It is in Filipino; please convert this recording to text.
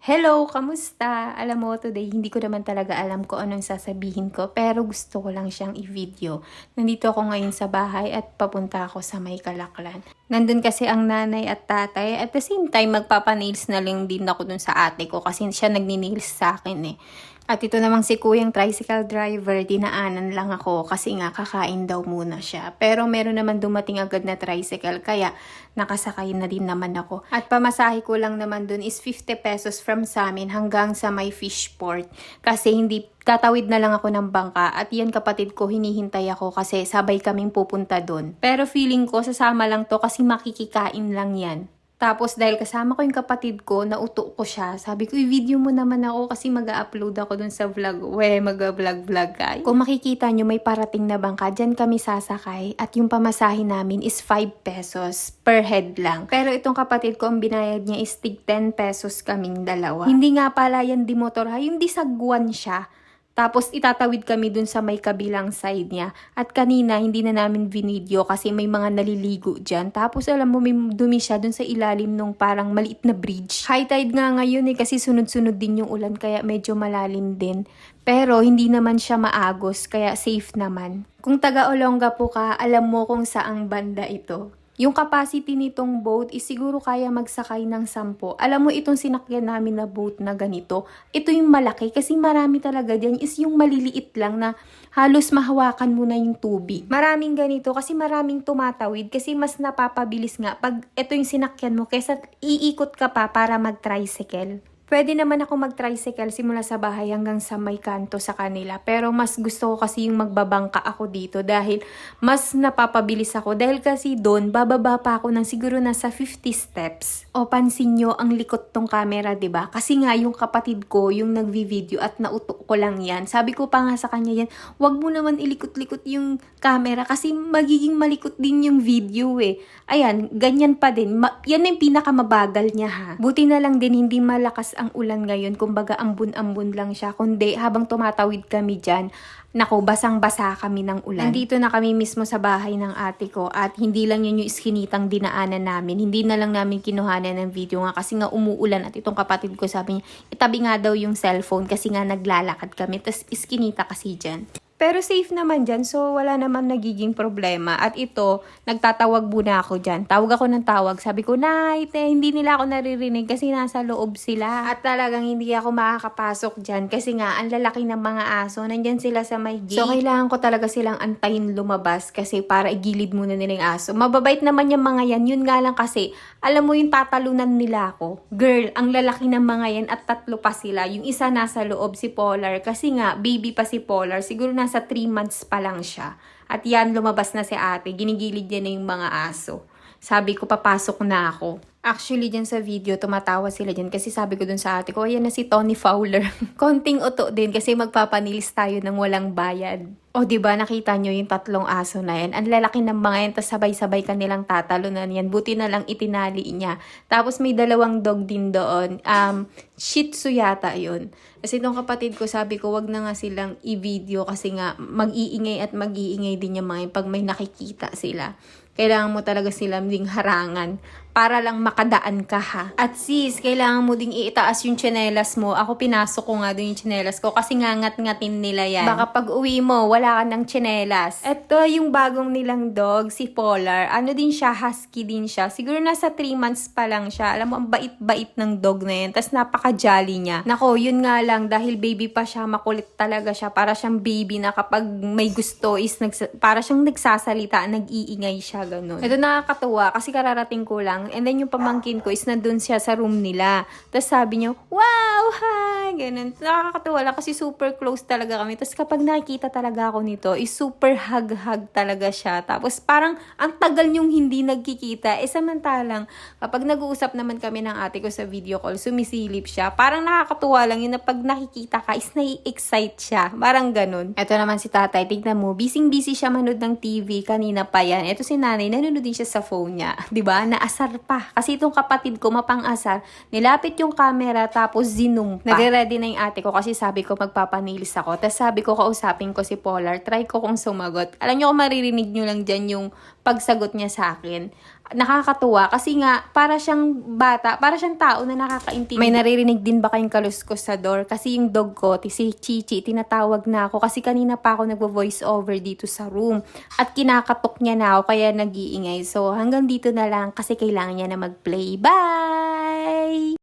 Hello, kamusta? Alam mo, today hindi ko naman talaga alam kung anong sasabihin ko, pero gusto ko lang siyang i-video. Nandito ako ngayon sa bahay at papunta ako sa May Kalaklan. Nandun kasi ang nanay at tatay. At the same time, magpapanails na lang din ako dun sa ate ko kasi siya nagni-nails sa akin eh. At ito namang si kuyang tricycle driver, dinaanan lang ako kasi nga kakain daw muna siya. Pero meron naman dumating agad na tricycle kaya nakasakay na din naman ako. At pamasahe ko lang naman dun is 50 pesos from sa amin hanggang sa may fish port. Kasi hindi tatawid na lang ako ng bangka at yan kapatid ko hinihintay ako kasi sabay kaming pupunta dun. Pero feeling ko sasama lang to kasi makikikain lang yan. Tapos dahil kasama ko yung kapatid ko, nauto ko siya. Sabi ko, i-video mo naman ako kasi mag-upload ako dun sa vlog. Mag-vlog-vlog ka. Kung makikita nyo, may parating na bangka. Diyan kami sasakay. At yung pamasahe namin is 5 pesos per head lang. Pero itong kapatid ko, ang binayad niya is tig 10 pesos kaming dalawa. Hindi nga pala yan di motor ha. Yung di sagwan siya. Tapos itatawid kami dun sa may kabilang side niya. At kanina hindi na namin vinidyo kasi may mga naliligo dyan. Tapos alam mo may dumi siya dun sa ilalim nung parang maliit na bridge. High tide nga ngayon eh kasi sunod-sunod din yung ulan kaya medyo malalim din. Pero hindi naman siya maagos kaya safe naman. Kung taga Olonga po ka, alam mo kung saang banda ito. Yung capacity nitong boat is siguro kaya magsakay ng 10. Alam mo itong sinakyan namin na boat na ganito, ito yung malaki kasi marami talaga dyan is yung maliliit lang na halos mahawakan mo na yung tubig. Maraming ganito kasi maraming tumatawid kasi mas napapabilis nga pag ito yung sinakyan mo kaysa iikot ka pa para mag-tricycle. Pwede naman ako mag-tricycle simula sa bahay hanggang sa may kanto sa kanila. Pero mas gusto ko kasi yung magbabangka ako dito dahil mas napapabilis ako. Dahil kasi doon, bababa pa ako ng siguro nasa 50 steps. O pansin nyo, ang likot tong camera, 'di ba? Kasi nga yung kapatid ko, yung nagvi-video at nautok ko lang yan. Sabi ko pa nga sa kanya yan, wag mo naman ilikot-likot yung camera kasi magiging malikot din yung video eh. Ayan, ganyan pa din. Yan yung pinakamabagal niya ha. Buti na lang din hindi malakas ang ulan ngayon, kumbaga ambon-ambon lang siya, kundi habang tumatawid kami dyan, nako, basang-basa kami ng ulan. Nandito na kami mismo sa bahay ng ate ko at hindi lang yun yung iskinitang dinaanan namin. Hindi na lang namin kinuhanan ng video nga kasi nga umuulan at itong kapatid ko sabi niya, itabi nga daw yung cellphone kasi nga naglalakad kami, tas iskinita kasi dyan. Pero safe naman dyan, so wala naman nagiging problema. At ito, nagtatawag muna ako dyan. Tawag ako ng tawag. Sabi ko, Nay, hindi nila ako naririnig kasi nasa loob sila. At talagang hindi ako makakapasok dyan kasi nga, ang lalaki ng mga aso. Nandyan sila sa may gate. So, kailangan ko talaga silang antayin lumabas kasi para igilid muna nila yung aso. Mababait naman yung mga yan. Yun nga lang kasi, alam mo yung tatalunan nila ako. Girl, ang lalaki ng mga yan at 3 pa sila. Yung isa nasa loob, si Polar. Kasi nga, baby pa si Polar. Siguro nasa 3 months pa lang siya. At yan, lumabas na si ate. Ginigilid niya na yung mga aso. Sabi ko, papasok na ako. Actually, dyan sa video, tumatawa sila dyan kasi sabi ko dun sa ate ko, ayan na si Tony Fowler. Konting uto din kasi magpapanilis tayo ng walang bayad. O diba, nakita nyo yung 3 aso na yan. Ang lalaki ng mga yan, tas sabay-sabay kanilang tatalunan yan. Buti na lang itinali niya. Tapos may 2 dog din doon. Shih Tzu yata yun. Kasi itong kapatid ko, sabi ko, wag na nga silang i-video kasi nga mag-iingay at mag-iingay din yung mga yun pag may nakikita sila. Kailangan mo talaga silang ding harangan para lang makadaan ka ha. At sis, kailangan mo ding itaas yung tsinelas mo. Ako pinasok ko nga doon yung tsinelas ko kasi ngangat-ngatin nila yan. Baka pag uwi mo, wala ka ng tsinelas. Ito yung bagong nilang dog, si Polar. Ano din siya, husky din siya. Siguro nasa 3 months pa lang siya. Alam mo, ang bait-bait ng dog na yan. Tapos napaka-jolly niya. Nako, yun nga lang, dahil baby pa siya, makulit talaga siya. Para siyang baby na kapag may gusto is, para siyang nagsasalita, nag-iingay siya, ganun. Ito nakakatuwa kasi kararating ko lang. And then yung pamangkin ko is nandun siya sa room nila. Tapos sabi niya, wow, hi! Ganun. Nakakatuwa lang kasi super close talaga kami. Tapos kapag nakikita talaga ako nito, is super hug-hug talaga siya. Tapos parang ang tagal niyong hindi nagkikita. Samantalang kapag nag-uusap naman kami ng ate ko sa video call, sumisilip siya. Parang nakakatuwa lang yun na pag nakikita ka is nai-excite siya. Parang ganun. Ito naman si tatay. Tignan mo, busy siya manood ng TV. Kanina pa yan. Ito si nanay, nanonood din siya sa phone niya. 'Di ba? Naasar pa. Kasi itong kapatid ko, mapang-asar, nilapit yung camera tapos sinumpa. Nagre-ready na yung ate ko kasi sabi ko magpapanilis ako. Tapos sabi ko kausapin ko si Polar, try ko kung sumagot. Alam niyo kung maririnig niyo lang dyan yung pagsagot niya sa akin. Nakakatuwa kasi nga para siyang bata, para siyang tao na nakakaintindi. May naririnig din ba kayong kaluskos sa door? Kasi yung dog ko, si Chichi, tinatawag na ako kasi kanina pa ako nagvo-voice over dito sa room at kinakatok niya na ako kaya nag-iingay. So hanggang dito na lang kasi kailangan niya na mag-play. Bye!